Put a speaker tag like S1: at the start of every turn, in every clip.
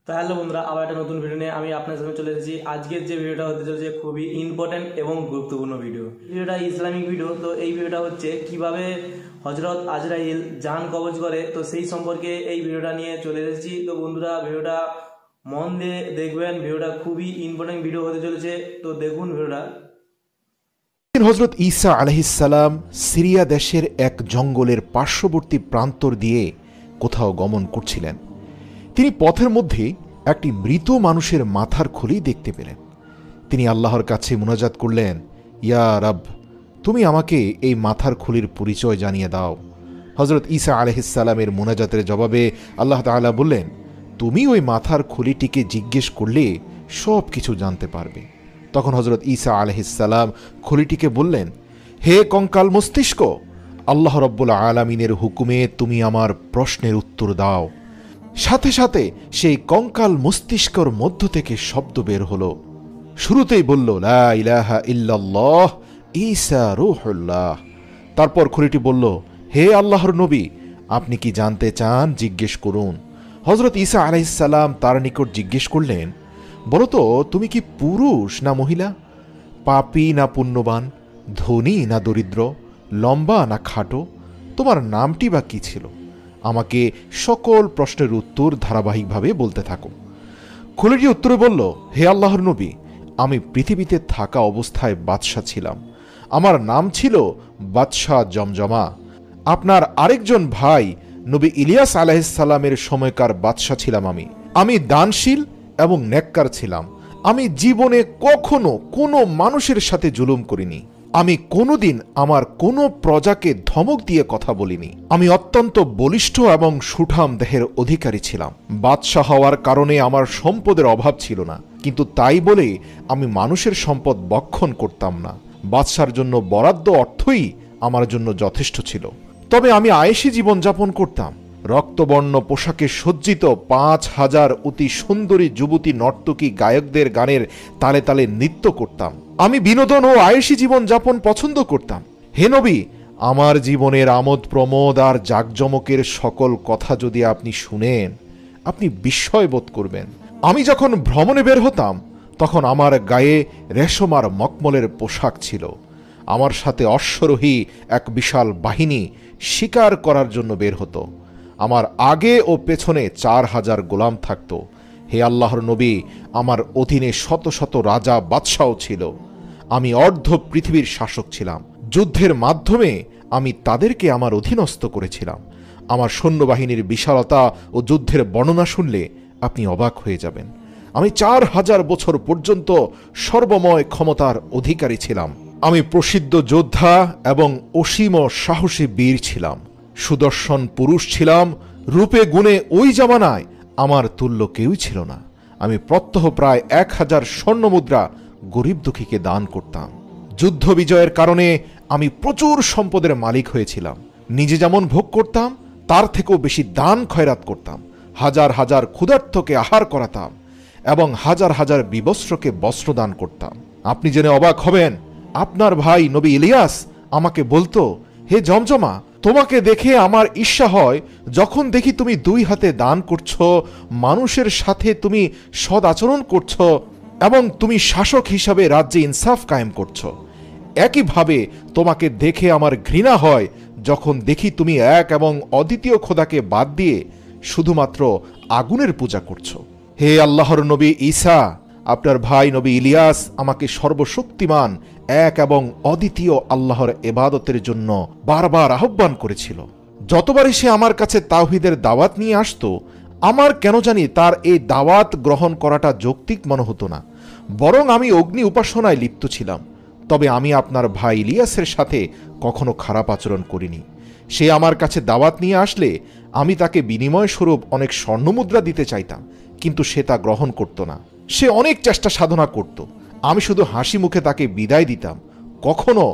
S1: তো হ্যালো বন্ধুরা, আবার একটা নতুন ভিডিও নিয়ে আমি আপনার সামনে চলে এসেছি। আজকের যে ভিডিওটা হতে চলেছে খুবই ইম্পর্টেন্ট এবং গুরুত্বপূর্ণ ভিডিওটা ইসলামিক ভিডিও। তো এই ভিডিওটা হচ্ছে কিভাবে হজরত আজরাইল জান কবজ করে, তো সেই সম্পর্কে এই ভিডিওটা নিয়ে চলে এসেছি। তো বন্ধুরা, ভিডিওটা মন দিয়ে দেখবেন, ভিডিওটা খুবই ইম্পর্টেন্ট ভিডিও হতে চলেছে। তো দেখুন ভিডিওটা।
S2: হজরত ঈসা আলাইহিসসালাম সিরিয়া দেশের এক জঙ্গলের পার্শ্ববর্তী প্রান্তর দিয়ে কোথাও গমন করছিলেন। তিনি পথের মধ্যে একটি মৃত মানুষের মাথার খুলি দেখতে পেলেন। তিনি আল্লাহর কাছে মুনাজাত করলেন, ইয়া রব, তুমি আমাকে এই মাথার খুলির পরিচয় জানিয়ে দাও। হজরত ঈসা আলাইহিসসালামের মুনাজাতের জবাবে আল্লাহ তাআলা বললেন, তুমি ওই মাথার খুলিটিকে জিজ্ঞেস করলে সব কিছু জানতে পারবে। তখন হজরত ঈসা আলাইহিসসালাম খুলিটিকে বললেন, হে কঙ্কাল মস্তিষ্ক, আল্লাহ রব্বুল আলামিনের হুকুমে তুমি আমার প্রশ্নের উত্তর দাও। সাথে সাথে সেই কঙ্কাল মস্তিষ্কর মধ্য থেকে শব্দ বের হলো। শুরুতেই বলল, লা ইলাহা ইল্লাল্লাহ ঈসা রূহুল্লাহ। তারপর খুলিটি বলল, হে আল্লাহর নবী, আপনি কি জানতে চান জিজ্ঞেস করুন। হজরত ঈসা আলাইহিসসালাম তার নিকট জিজ্ঞেস করলেন, বলতো, তুমি কি পুরুষ না মহিলা, পাপী না পুণ্যবান, ধনী না দরিদ্র, লম্বা না খাটো, তোমার নামটি বা কি ছিল? আমাকে সকল প্রশ্নের উত্তর ধারাবাহিকভাবে বলতে থাকো। খুলিটি উত্তরে বলল, হে আল্লাহর নবী, আমি পৃথিবীতে থাকা অবস্থায় বাদশাহ ছিলাম। আমার নাম ছিল বাদশাহ জমজমা। আপনার আরেকজন ভাই নবী ইলিয়াস আলাইহিসসালামের সময়কার বাদশাহ ছিলাম আমি দানশীল এবং নেককার ছিলাম। আমি জীবনে কখনো কোনো মানুষের সাথে জুলুম করিনি। আমি কোনোদিন আমার কোনো প্রজাকে ধমক দিয়ে কথা বলিনি। আমি অত্যন্ত বলিষ্ঠ এবং সুঠাম দেহের অধিকারী ছিলাম। বাদশাহ হওয়ার কারণে আমার সম্পদের অভাব ছিল না, কিন্তু তাই বলে আমি মানুষের সম্পদ বক্ষণ করতাম না। বাদশার জন্য বরাদ্দ অর্থই আমার জন্য যথেষ্ট ছিল। তবে আমি আয়েশি জীবনযাপন করতাম। রক্তবর্ণ পোশাকে সজ্জিত ৫,০০০ অতি সুন্দরী যুবতী নর্তকী গায়কদের গানের তালে তালে নৃত্য করতাম। আমি বিনোদন ও আয়েশি জীবন যাপন পছন্দ করতাম। হে নবী, আমার জীবনের আমোদ প্রমোদ আর জাকজমকের সকল কথা যদি আপনি শুনেন, আপনি বিস্ময় বোধ করবেন। আমি যখন ভ্রমণে বের হতাম, তখন আমার গায়ে রেশম আর মকমলের পোশাক ছিল। আমার সাথে অশ্বরোহী এক বিশাল বাহিনী শিকার করার জন্য বের হতো। আমার আগে ও পেছনে ৪,০০০ গোলাম থাকত। হে আল্লাহর নবী, আমার অধীনে শত শত রাজা বাদশাও ছিল। আমি অর্ধ পৃথিবীর শাসক ছিলাম। যুদ্ধের মাধ্যমে আমি তাদেরকে আমার অধীনস্থ করেছিলাম। আমার সৈন্যবাহিনীর বিশালতা ও যুদ্ধের বর্ণনা শুনলে আপনি অবাক হয়ে যাবেন। আমি ৪,০০০ বছর পর্যন্ত সর্বময় ক্ষমতার অধিকারী ছিলাম। আমি প্রসিদ্ধ যোদ্ধা এবং অসীম সাহসী বীর ছিলাম। সুদর্শন পুরুষ ছিলাম। রূপে গুণে ওই জামানায় আমার তুল্য কেউই ছিল না। আমি প্রত্যহ প্রায় ১,০০০ স্বর্ণমুদ্রা গরিব দুঃখীকে দান করতাম। যুদ্ধ বিজয়ের কারণে আমি প্রচুর সম্পদের মালিক হয়েছিলাম। নিজে যেমন ভোগ করতাম, তার থেকেও বেশি দান খয়রাত করতাম। হাজার হাজার ক্ষুধার্তকে আহার করাতাম এবং হাজার হাজার বিবস্ত্রকে বস্ত্র দান করতাম। আপনি জেনে অবাক হবেন, আপনার ভাই নবী ইলিয়াস আমাকে বলতো, হে জমজমা, তোমাকে দেখে আমার ঈর্ষা হয় যখন দেখি তুমি ২ হাতে দান করছো, মানুষের সাথে তুমি সদ আচরণ করছো এবং তুমি শাসক হিসাবে রাজ্যে ইনসাফ কায়েম করছো। একইভাবে তোমাকে দেখে আমার ঘৃণা হয় যখন দেখি তুমি এক এবং অদ্বিতীয় খোদাকে বাদ দিয়ে শুধুমাত্র আগুনের পূজা করছো। হে আল্লাহর নবী ঈসা, আপনার ভাই নবী ইলিয়াস আমাকে সর্বশক্তিমান এক এবং অদ্বিতীয় আল্লাহর ইবাদতের জন্য বারবার আহ্বান করেছিল। যতবারই সে আমার কাছে তাওহীদের দাওয়াত নিয়ে আসতো, আমার কেন জানি তার এই দাওয়াত গ্রহণ করাটা যৌক্তিক মনে হতো না, বরং আমি অগ্নি উপাসনায় লিপ্ত ছিলাম। তবে আমি আপনার ভাই ইলিয়াসের সাথে কখনো খারাপ আচরণ করিনি। সে আমার কাছে দাওয়াত নিয়ে আসলে আমি তাকে বিনিময় স্বরূপ অনেক স্বর্ণমুদ্রা দিতে চাইতাম, কিন্তু সে তা গ্রহণ করত না। সে অনেক চেষ্টা সাধনা করত। আমি শুধু হাসি মুখে তাকে বিদায় দিতাম, কখনো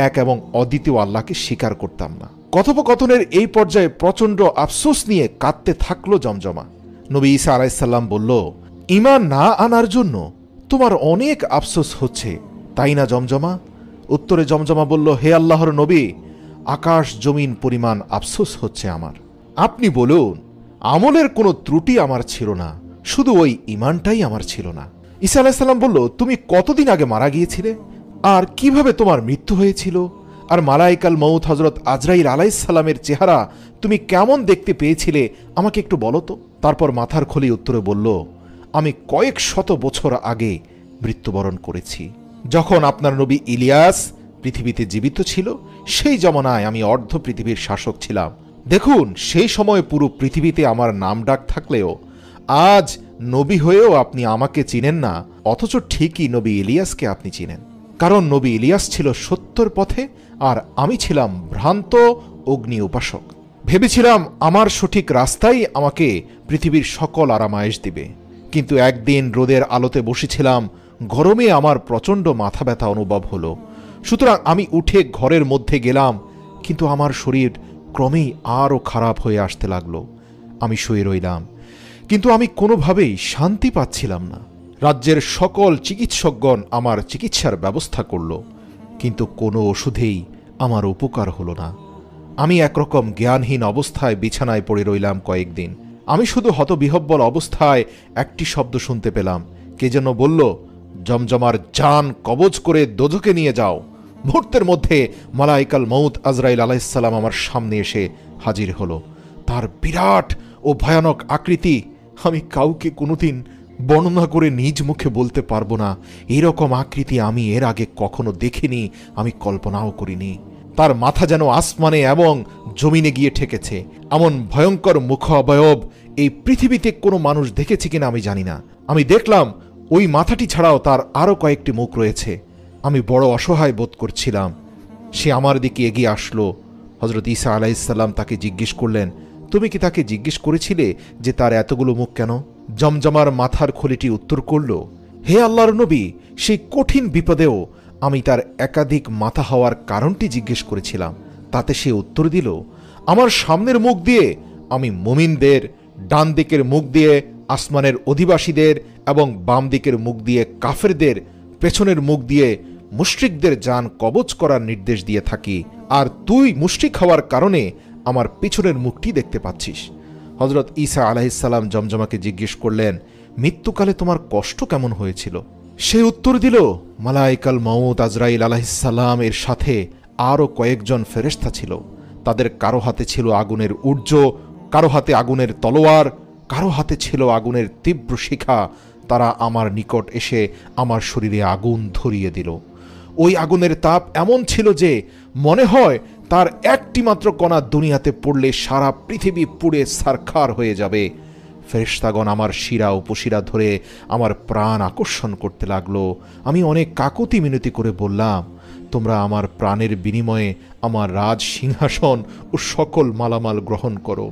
S2: এক এবং অদ্বিতীয় আল্লাহকে স্বীকার করতাম না। কথোপকথনের এই পর্যায়ে প্রচণ্ড আফসোস নিয়ে কাঁদতে থাকলো জমজমা। নবী ঈসা আলাইহিসসালাম বলল, ঈমান না আনার জন্য তোমার অনেক আফসোস হচ্ছে, তাই না জমজমা? উত্তরে জমজমা বলল, হে আল্লাহর নবী, আকাশ জমিন পরিমাণ আফসোস হচ্ছে আমার। আপনি বলুন, আমলের কোনো ত্রুটি আমার ছিল না, শুধু ওই ঈমানটাই আমার ছিল না। ঈসা আলাইহিস সালাম বলল, তুমি কতদিন আগে মারা গিয়েছিলে আর কিভাবে তোমার মৃত্যু হয়েছিল, আর মালাইকাল মউত হযরত আজরাইল আলাইহিস সালামের চেহারা তুমি কেমন দেখতে পেয়েছিলে আমাকে একটু বলো তো। তারপর মাথার খুলি উত্তরে বলল, আমি কয়েক শত বছর আগে মৃত্যুবরণ করেছি, যখন আপনার নবী ইলিয়াস পৃথিবীতে জীবিত ছিল। সেই জমানায় আমি অর্ধ পৃথিবীর শাসক ছিলাম। দেখুন, সেই সময় পুরো পৃথিবীতে আমার নাম ডাক থাকলেও আজ নবী হয়েও আপনি আমাকে চিনেন না, অথচ ঠিকই নবী ইলিয়াসকে আপনি চিনেন। কারণ নবী ইলিয়াস ছিল সত্যের পথে আর আমি ছিলাম ভ্রান্ত অগ্নি উপাসক। ভেবেছিলাম আমার সঠিক রাস্তাই আমাকে পৃথিবীর সকল আরামায়েশ দিবে। কিন্তু একদিন রোদের আলোতে বসেছিলাম, গরমে আমার প্রচণ্ড মাথা ব্যথা অনুভব হলো। সুতরাং আমি উঠে ঘরের মধ্যে গেলাম, কিন্তু আমার শরীর ক্রমেই আরও খারাপ হয়ে আসতে লাগলো। আমি শুয়ে রইলাম, কিন্তু আমি কোনোভাবেই শান্তি পাচ্ছিলাম না। রাজ্যের সকল চিকিৎসকগণ আমার চিকিৎসার ব্যবস্থা করল, কিন্তু কোনো ওষুধেই আমার উপকার হলো না। আমি একরকম জ্ঞানহীন অবস্থায় বিছানায় পড়ে রইলাম কয়েকদিন। আমি শুধু হতবিহব্বল অবস্থায় একটি শব্দ শুনতে পেলাম, কে যেন বলল, জমজমার জান কবজ করে দোজখে নিয়ে যাও। মুহূর্তের মধ্যে মালাইকাল মউত আজরাইল আলাইহিস সালাম আমার সামনে এসে হাজির হলো। তার বিরাট ও ভয়ানক আকৃতি আমি কাউকে কোনোদিন বর্ণনা করে নিজ মুখে বলতে পারবো না। এরকম আকৃতি আমি এর আগে কখনো দেখিনি, আমি কল্পনাও করিনি। তার মাথা যেন আসমানে এবং জমিনে গিয়ে ঠেকেছে। এমন ভয়ঙ্কর মুখ অবয়ব এই পৃথিবীতে কোনো মানুষ দেখেছে কিনা আমি জানি না। আমি দেখলাম ওই মাথাটি ছাড়াও তার আরও কয়েকটি মুখ রয়েছে। আমি বড় অসহায় বোধ করছিলাম। সে আমার দিকে এগিয়ে আসলো। হযরত ঈসা আলাইহিস সালাম তাকে জিজ্ঞেস করলেন, তুমি কি তাকে জিজ্ঞেস করেছিলে যে তার এতগুলো মুখ কেন? জমজমার মাথার খুলিটি উত্তর করল, হে আল্লাহর নবী, সেই কঠিন বিপদেও আমি তার একাধিক মাথা হওয়ার কারণটি জিজ্ঞেস করেছিলাম। তাতে সে উত্তর দিল, আমার সামনের মুখ দিয়ে আমি মুমিনদের, ডান দিকের মুখ দিয়ে আসমানের অধিবাসীদের এবং বাম দিকের মুখ দিয়ে কাফেরদের, পেছনের মুখ দিয়ে মুশরিকদের জান কবজ করার নির্দেশ দিয়ে থাকি। আর তুই মুশরিক হওয়ার কারণে আমার পিছনের মুখটি দেখতে পাচ্ছিস। হযরত ঈসা আলাইহিস সালাম জমজমাকে জিজ্ঞেস করলেন, মৃত্যুকালে তোমার কষ্ট কেমন হয়েছিল? সে উত্তর দিল, মালাইকাল মউত আজরাইল আলাইহিস সালাম এর সাথে আরও কয়েকজন ফেরেশতা ছিল। তাদের কারো হাতে ছিল আগুনের ঊর্জ, কারো হাতে আগুনের তলোয়ার, কারো হাতে ছিল আগুনের তীব্র শিখা। তারা আমার নিকট এসে আমার শরীরে আগুন ধরিয়ে দিল। ওই আগুনের তাপ এমন ছিল যে মনে হয় তার একটি মাত্র কণা দুনিয়াতে পড়লে সারা পৃথিবী পুড়ে ছারখার হয়ে যাবে। ফেরেশতাগণ আমার শিরা উপশিরা ধরে আমার প্রাণ আকর্ষণ করতে লাগলো। আমি অনেক কাকুতি মিনতি করে বললাম, তোমরা আমার প্রাণের বিনিময়ে আমার রাজ সিংহাসন ও সকল মালামাল গ্রহণ করো।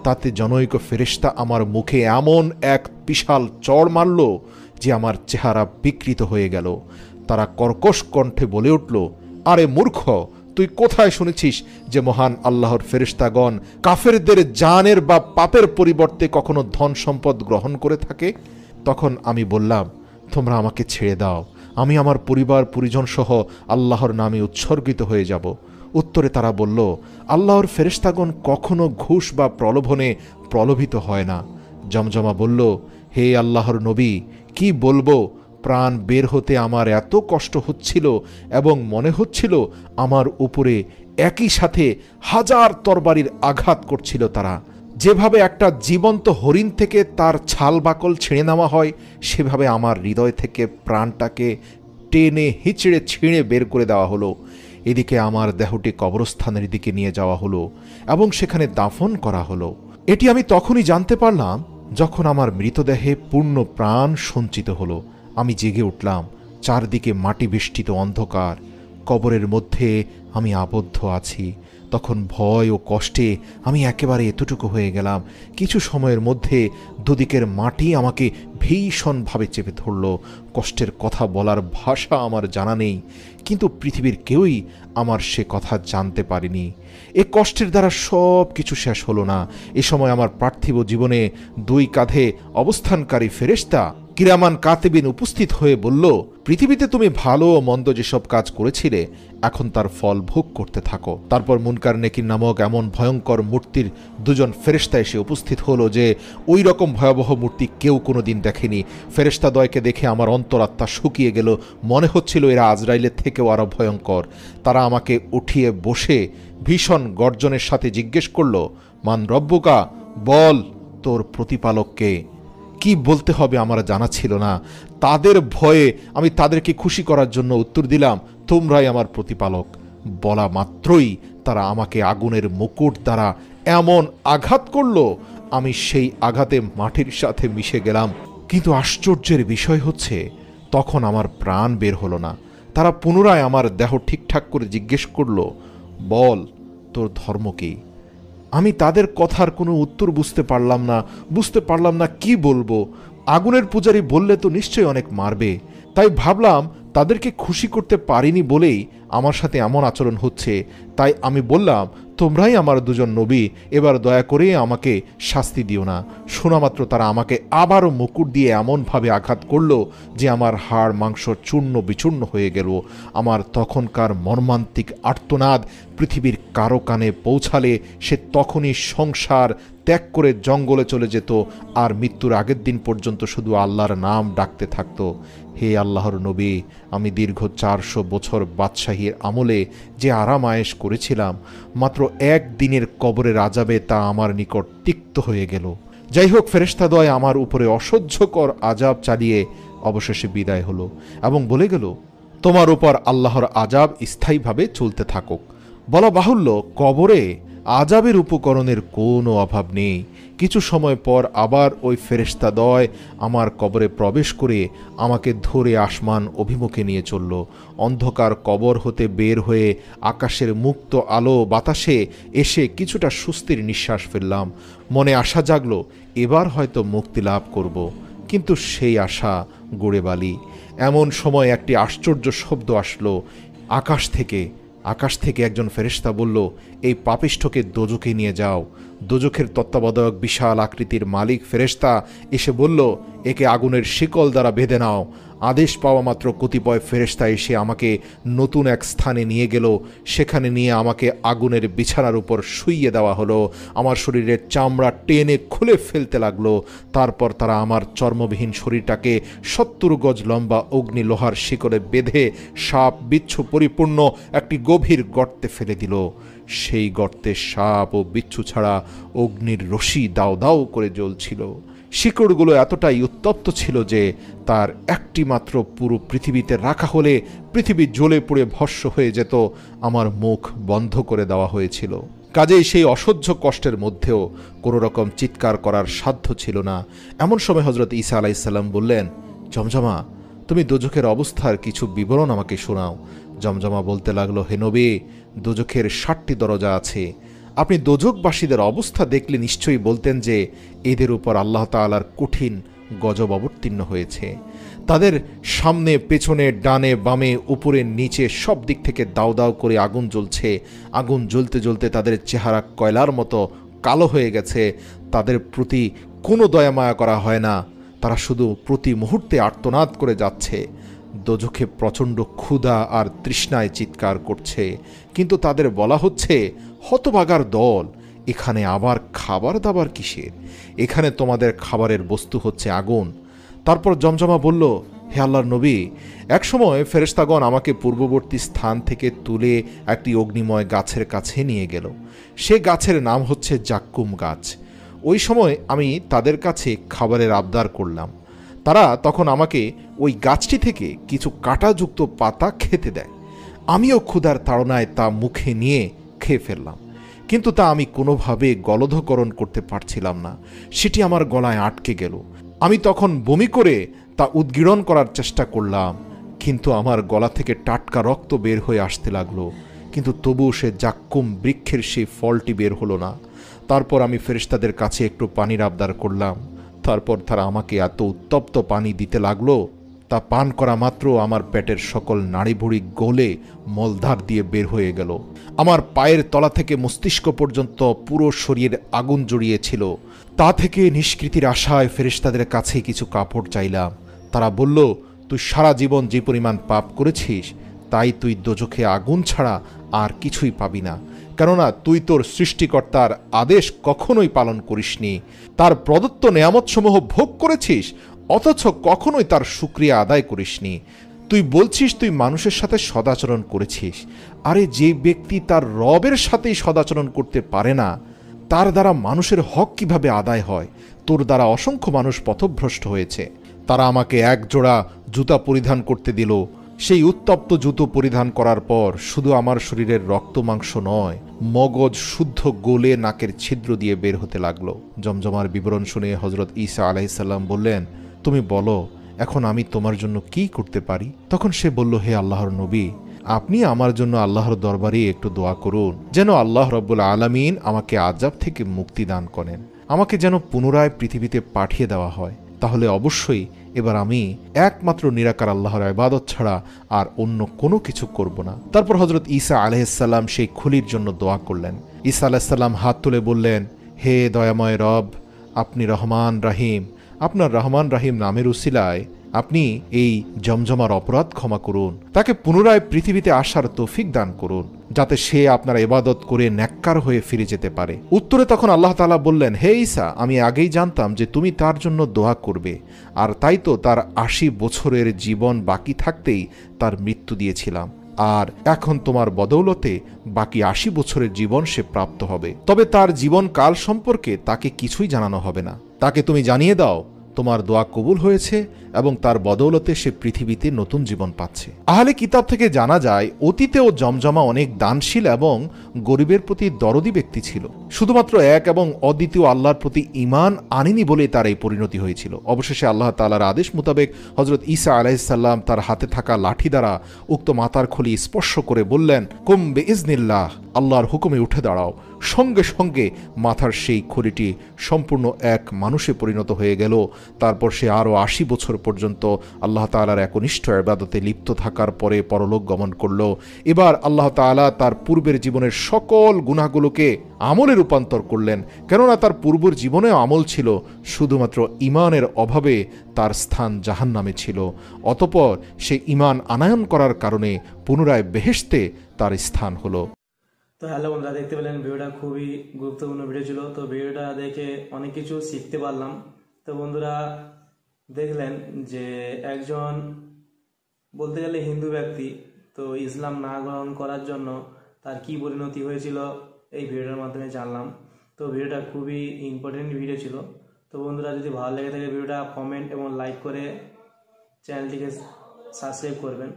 S2: তাতে জনৈক ফেরেশতা আমার মুখে এমন এক বিশাল চড় মারল যে আমার চেহারা বিকৃত হয়ে গেল। তারা কর্কশ কণ্ঠে বলে উঠল, আরে মূর্খ, তুই কোথায় শুনেছিস যে মহান আল্লাহর ফেরেশতাগণ কাফেরদের জানের বা পাপের পরিবর্তে কখনো ধন সম্পদ গ্রহণ করে থাকে? তখন আমি বললাম, তোমরা আমাকে ছেড়ে দাও, আমি আমার পরিবার পরিজন সহ আল্লাহর নামে উৎসর্গিত হয়ে যাব। উত্তরে তারা বলল, আল্লাহর ফেরেশতাগণ কখনো ঘুষ বা প্রলোভনে প্রলোভিত হয় না। জমজমা বলল, হে আল্লাহর নবী, কি বলবো, প্রাণ বের হতে আমার এত কষ্ট হচ্ছিল এবং মনে হচ্ছিল আমার উপরে একই সাথে হাজার তরবারির আঘাত করছিল তারা। যেভাবে একটা জীবন্ত হরিণ থেকে তার ছাল বাকল ছিঁড়ে নেওয়া হয়, সেভাবে আমার হৃদয় থেকে প্রাণটাকে টেনে হিচড়ে ছিঁড়ে বের করে দেওয়া হলো। এদিকে আমার দেহটি কবরস্থানের দিকে নিয়ে যাওয়া হলো এবং সেখানে দাফন করা হলো। এটি আমি তখনই জানতে পারলাম যখন আমার মৃতদেহে পূর্ণ প্রাণ সঞ্চিত হলো। আমি জেগে উঠলাম। চারদিকে মাটি বেষ্টিত অন্ধকার, কবরের মধ্যে আমি আবদ্ধ আছি। তখন ভয় ও কষ্টে আমি একেবারে এতটুকু হয়ে গেলাম। কিছু সময়ের মধ্যে দুদিকের মাটি আমাকে ভীষণভাবে চেপে ধরল। কষ্টের কথা বলার ভাষা আমার জানা নেই, কিন্তু পৃথিবীর কেউই আমার সে কথা জানতে পারেনি। এ কষ্টের দ্বারা সব কিছু শেষ হলো না। এ সময় আমার পার্থিব জীবনে দুই কাঁধে অবস্থানকারী ফেরেশতা কিরামান কাতিবিন উপস্থিত হয়ে বলল, পৃথিবীতে তুমি ভালো ও মন্দ যেসব কাজ করেছিলে এখন তার ফল ভোগ করতে থাকো। তারপর মুনকার নেকির নামক এমন ভয়ঙ্কর মূর্তির দুজন ফেরেশতা এসে উপস্থিত হলো যে ওই রকম ভয়াবহ মূর্তি কেউ কোনোদিন দেখেনি। ফেরেশতাদ্বয়কে দেখে আমার অন্তরাত্মা শুকিয়ে গেল। মনে হচ্ছিল এরা আজরাইলের থেকেও আরো ভয়ঙ্কর। তারা আমাকে উঠিয়ে বসে ভীষণ গর্জনের সাথে জিজ্ঞেস করল, মান রব্বুকা, বল তোর প্রতিপালককে। কি বলতে হবে আমার জানা ছিল না। তাদের ভয়ে আমি তাদেরকে খুশি করার জন্য উত্তর দিলাম, তোমরাই আমার প্রতিপালক। বলা মাত্রই তারা আমাকে আগুনের মুকুট দ্বারা এমন আঘাত করল, আমি সেই আঘাতে মাটির সাথে মিশে গেলাম। কিন্তু আশ্চর্যের বিষয় হচ্ছে তখন আমার প্রাণ বের হলো না। তারা পুনরায় আমার দেহ ঠিকঠাক করে জিজ্ঞেস করল, বল তোর ধর্ম কি। আমি তাদের কথার কোনো উত্তর বুঝতে পারলাম না কি বলবো। আগুনের পূজারী বললে তো নিশ্চয়ই অনেক মারবে, তাই ভাবলাম তাদেরকে খুশি করতে পারিনি বলেই আমার সাথে এমন আচরণ হচ্ছে। তাই আমি বললাম, তোমরাই আমার দুজন নবী, এবার দয়া করে আমাকে শাস্তি দিও না। শোনামাত্র তারা আমাকে আবারও মুকুট দিয়ে এমনভাবে আঘাত করলো যে আমার হাড় মাংস চূর্ণ বিচূর্ণ হয়ে গেল। আমার তখনকার মর্মান্তিক আর্তনাদ পৃথিবীর কারো কানে পৌঁছালে সে তখনই সংসার ত্যাগ করে জঙ্গলে চলে যেত আর মৃত্যুর আগের দিন পর্যন্ত শুধু আল্লাহর নাম ডাকতে থাকত। হে আল্লাহর নবী, আমি দীর্ঘ 400 বছর বাদশাহীর আমলে যে আরাম আয়েশ করেছিলাম, মাত্র একদিনের কবরের আজাবে তা আমার নিকট তিক্ত হয়ে গেল। যাই হোক, ফেরেশতাদ্বয় আমার উপরে অসহ্যকর আজাব চালিয়ে অবশেষে বিদায় হলো এবং বলে গেল, তোমার উপর আল্লাহর আজাব স্থায়ীভাবে চলতে থাকুক। বলা বাহুল্য, কবরে আজাবের উপকরণের কোনো অভাব নেই। কিছু সময় পর আবার ওই ফেরেশতাদ্বয় আমার কবরে প্রবেশ করে আমাকে ধরে আসমান অভিমুখে নিয়ে চলল। অন্ধকার কবর হতে বের হয়ে আকাশের মুক্ত আলো বাতাসে এসে কিছুটা স্বস্তির নিঃশ্বাস ফেললাম। মনে আশা জাগলো, এবার হয়তো মুক্তি লাভ করব। কিন্তু সেই আশা গুড়ে বালি। এমন সময় একটি আশ্চর্য শব্দ আসলো আকাশ থেকে একজন ফেরেশতা বলল, এই পাপিষ্ঠকে দোজখে নিয়ে যাও। দোজখের তত্ত্বাবধায়ক বিশাল আকৃতির মালিক ফেরেশতা এসে বলল, একে আগুনের শিকল দ্বারা বেঁধে নাও। আদেশ পাওয়া মাত্র কতিপয় ফেরেশতা এসে আমাকে নতুন এক স্থানে নিয়ে গেল। সেখানে নিয়ে আমাকে আগুনের বিছানার উপর শুইয়ে দেওয়া হলো। আমার শরীরের চামড়া টেনে খুলে ফেলতে লাগলো। তারপর তারা আমার চর্মবিহীন শরীরটাকে 70 গজ লম্বা অগ্নি লোহার শিকলে বেঁধে সাপ বিচ্ছু পরিপূর্ণ একটি গভীর গর্তে ফেলে দিল। সেই গর্তে সাপ ও বিচ্ছু ছাড়া অগ্নির রশি দাও দাও করে জ্বলছিল। শিকড়গুলো এতটাই উত্তপ্ত ছিল যে তার একটি মাত্র পুরো পৃথিবীতে রাখা হলে পৃথিবী জ্বলে পুড়ে ভস্ম হয়ে যেত। আমার মুখ বন্ধ করে দেওয়া হয়েছিল। কাজেই সেই অসহ্য কষ্টের মধ্যেও কোনো রকম চিৎকার করার সাধ্য ছিল না। এমন সময় হযরত ঈসা আলাইহিসসালাম বললেন, জমজমা, তুমি দোজখের অবস্থার কিছু বিবরণ আমাকে শোনাও। জমজমা বলতে লাগলো, হে নবী, দোজখের 60টি দরজা আছে। আপনি দোজখবাসীদের অবস্থা দেখলে নিশ্চয়ই বলতেন যে এদের উপর আল্লাহ তাআলার কঠিন গজব অবতীর্ণ হয়েছে। তাদের সামনে, পেছনে, ডানে, বামে, উপরে, নিচে সব দিক থেকে দাও দাও করে আগুন জ্বলছে। আগুন জ্বলতে জ্বলতে তাদের চেহারা কয়লার মতো কালো হয়ে গেছে। তাদের প্রতি কোনো দয়া মায়া করা হয় না। তারা শুধু প্রতি মুহূর্তে আর্তনাদ করে যাচ্ছে। দোজখে প্রচণ্ড ক্ষুধা আর তৃষ্ণায় চিৎকার করছে। কিন্তু তাদের বলা হচ্ছে, হতভাগার দল, এখানে আবার খাবার দাবার কিসের? এখানে তোমাদের খাবারের বস্তু হচ্ছে আগুন। তারপর জমজমা বলল, হে আল্লাহর নবী, একসময় ফেরেশতাগণ আমাকে পূর্ববর্তী স্থান থেকে তুলে একটি অগ্নিময় গাছের কাছে নিয়ে গেল। সে গাছের নাম হচ্ছে জাক্কুম গাছ। ওই সময় আমি তাদের কাছে খাবারের আবদার করলাম। তারা তখন আমাকে ওই গাছটি থেকে কিছু কাঁটাযুক্ত পাতা খেতে দেয়। আমিও ক্ষুধার তাড়নায় তা মুখে নিয়ে খেয়ে ফেললাম। কিন্তু তা আমি কোনোভাবে গলধকরণ করতে পারছিলাম না। সেটি আমার গলায় আটকে গেল। আমি তখন বমি করে তা উদ্গীরণ করার চেষ্টা করলাম, কিন্তু আমার গলা থেকে টাটকা রক্ত বের হয়ে আসতে লাগলো। কিন্তু তবুও সে জাক্কুম বৃক্ষের সেই ফলটি বের হলো না। তারপর আমি ফেরেশতাদের কাছে একটু পানির আবদার করলাম। তারপর তারা আমাকে এত উত্তপ্ত পানি দিতে লাগলো, তা পান করা মাত্র আমার পেটের সকল নাড়িভুড়ি গলে মলধার দিয়ে বের হয়ে গেল। আমার পায়ের তলা থেকে মস্তিষ্ক পর্যন্ত পুরো শরীর আগুন জড়িয়েছিল। তা থেকে নিষ্কৃতির আশায় ফেরেশতাদের কাছে কিছু কাপড় চাইলাম। তারা বলল, তুই সারা জীবন যে পরিমাণ পাপ করেছিস তাই তুই দোজখে আগুন ছাড়া আর কিছুই পাবি না, কেননা তুই তোর সৃষ্টিকর্তার আদেশ কখনোই পালন করিসনি, তার প্রদত্ত নেয়ামতসমূহ ভোগ করেছিস অথচ কখনোই তার শুকরিয়া আদায় করিসনি। তুই বলছিস তুই মানুষের সাথে সদাচরণ করেছিস, আরে যে ব্যক্তি তার রবের সাথেই সদাচরণ করতে পারে না তার দ্বারা মানুষের হক কিভাবে আদায় হয়? তোর দ্বারা অসংখ্য মানুষ পথভ্রষ্ট হয়েছে। তারা আমাকে এক জোড়া জুতা পরিধান করতে দিল। সেই উত্তপ্ত জুতো পরিধান করার পর শুধু আমার শরীরের রক্ত মাংস নয়, মগজ শুদ্ধ গলে নাকের ছিদ্র দিয়ে বের হতে লাগলো। জমজমার বিবরণ শুনে হযরত ঈসা আলাইহিসসালাম বললেন, তুমি বলো এখন আমি তোমার জন্য কি করতে পারি? তখন সে বলল, হে আল্লাহর নবী, আপনি আমার জন্য আল্লাহর দরবারে একটু দোয়া করুন যেন আল্লাহ রাব্বুল আলামিন আমাকে আযাব থেকে মুক্তি দান করেন, আমাকে যেন পুনরায় পৃথিবীতে পাঠিয়ে দেওয়া হয়। তাহলে অবশ্যই এবার আমি একমাত্র নিরাকার আল্লাহর ইবাদত ছাড়া আর অন্য কোনো কিছু করব না। তারপর হযরত ঈসা আলাইহিসসালাম সেই খুলির জন্য দোয়া করলেন। ঈসা আলাইহিসসালাম হাত তুলে বললেন, হে দয়াময় রব, আপনি রহমান রাহিম, আপনার রহমান রাহিম নামের উসিলায় আপনি এই জমজমার অপরাধ ক্ষমা করুন, তাকে পুনরায় পৃথিবীতে আসার তৌফিক দান করুন যাতে সে আপনার ইবাদত করে নেককার হয়ে ফিরে যেতে পারে। উত্তরে তখন আল্লাহ তাআলা বললেন, হে ঈসা, আমি আগেই জানতাম যে তুমি তার জন্য দোয়া করবে, আর তাই তো তার ৮০ বছরের জীবন বাকি থাকতেই তার মৃত্যু দিয়েছিলাম, আর এখন তোমার বদৌলতে বাকি ৮০ বছরের জীবন সে প্রাপ্ত হবে। তবে তার জীবন কাল সম্পর্কে তাকে কিছুই জানানো হবে না। তাকে তুমি জানিয়ে দাও তোমার দোয়া কবুল হয়েছে এবং তার বদৌলতে সে পৃথিবীতে নতুন জীবন পাচ্ছে। আহলে কিতাব থেকে জানা যায় অতীতেও জমজমা অনেক দানশীল এবং গরিবের প্রতি দরদি ব্যক্তি ছিল। শুধুমাত্র এক এবং অদ্বিতীয় আল্লাহর প্রতি ঈমান আনেনি বলে তার এই পরিণতি হয়েছিল। অবশেষে আল্লাহ তাআলার আদেশ মোতাবেক হযরত ঈসা আলাইহিসসালাম তার হাতে থাকা লাঠি দ্বারা উক্ত মাথার খুলি স্পর্শ করে বললেন, কুম বিইজনিল্লাহ, আল্লাহর হুকুমে উঠে দাঁড়াও। সঙ্গে সঙ্গে মাথার সেই খুলিটি সম্পূর্ণ এক মানুষে পরিণত হয়ে গেল। তারপর সে আরও ৮০ বছর পর্যন্ত আল্লাহ তাআলার একনিষ্ঠ ইবাদতে লিপ্ত থাকার পরে পরলোক গমন করল। এবার আল্লাহ তাআলা তার পূর্বের জীবনের সকল গুনাহগুলোকে আমলে রূপান্তর করলেন, কেননা তার পূর্বের জীবনেও আমল ছিল, শুধুমাত্র ঈমানের অভাবে তার স্থান জাহান্নামে ছিল। অতঃপর সে ঈমান আনয়ন করার কারণে পুনরায় বেহেশতে তার স্থান হলো।
S1: তো হ্যালো বন্ধুরা, দেখতে পেলেন ভিডিওটা খুবই গুরুত্বপূর্ণ ভিডিও ছিল। তো ভিডিওটা দেখে অনেক কিছু শিখতে পারলাম। তো বন্ধুরা দেখলেন যে একজন বলতে গেলে হিন্দু ব্যক্তি তো ইসলাম না গ্রহণ করার জন্য তার কি পরিণতি হয়েছিল এই ভিডিওটার মাধ্যমে জানলাম। তো ভিডিওটা খুবই ইম্পর্টেন্ট ভিডিও ছিল। তো বন্ধুরা যদি ভালো লেগে থাকে ভিডিওটা কমেন্ট এবং লাইক করে চ্যানেলটিকে সাবস্ক্রাইব করবেন।